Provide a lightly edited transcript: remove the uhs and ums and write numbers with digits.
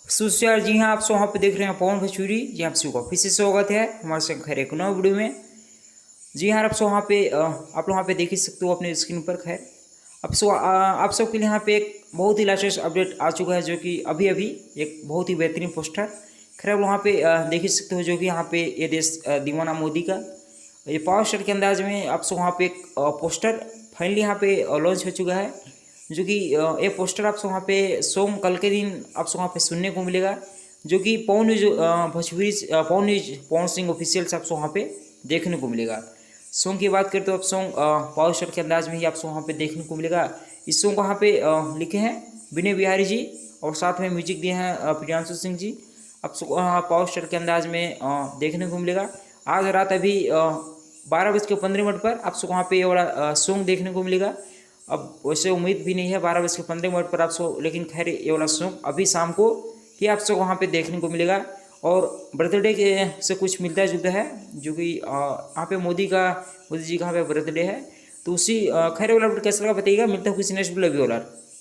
सुशार जी हाँ, आप सब वहाँ पे देख रहे हैं पवन भचूरी जी। आप सबका फिर से स्वागत है हमारे संग खैर एक नए वीडियो में। जी हाँ, आप सब वहाँ पे आप लोग वहाँ पे देख ही सकते हो अपने स्क्रीन पर। खैर आप सबके लिए यहाँ पे एक बहुत ही लेटेस्ट अपडेट आ चुका है, जो कि अभी अभी एक बहुत ही बेहतरीन पोस्टर। खैर आप लोग वहाँ पे देख ही सकते हो, जो कि यहाँ पे ये देश दीवाना मोदी का ये पावर स्टार के अंदाज में आप सब वहाँ पे एक पोस्टर फाइनली यहाँ पे लॉन्च हो चुका है, जो कि ये पोस्टर आप सब वहाँ पे सोम कल के दिन आप सब वहाँ पे सुनने को मिलेगा, जो कि पवन न्यूज भोजपुरी पवन सिंह ऑफिशियल से आप सब वहाँ पे देखने को मिलेगा। सॉन्ग की बात करें तो आप सॉन्ग पावर स्टार के अंदाज में ही आप सब वहाँ पे देखने को मिलेगा। इस सॉन्ग को वहाँ पे लिखे हैं विनय बिहारी जी और साथ में म्यूजिक दिए हैं प्रियांशु सिंह जी। आप सब पावर स्टार के अंदाज में देखने को मिलेगा। आज रात अभी 12:15 पर आप सब वहाँ पे ये वाला सॉन्ग देखने को मिलेगा। अब वैसे उम्मीद भी नहीं है 12:15 पर आप सब, लेकिन खैर ये वाला सॉन्ग अभी शाम को ही आप सब वहाँ पे देखने को मिलेगा। और बर्थडे के से कुछ मिलता जुलता है, जो कि यहाँ पे मोदी जी का यहाँ पे बर्थडे है, तो उसी खैर वाला अपडेट कैसा लगा बताइएगा। मिलता है किसी नेक्स्ट वीडियो वाला।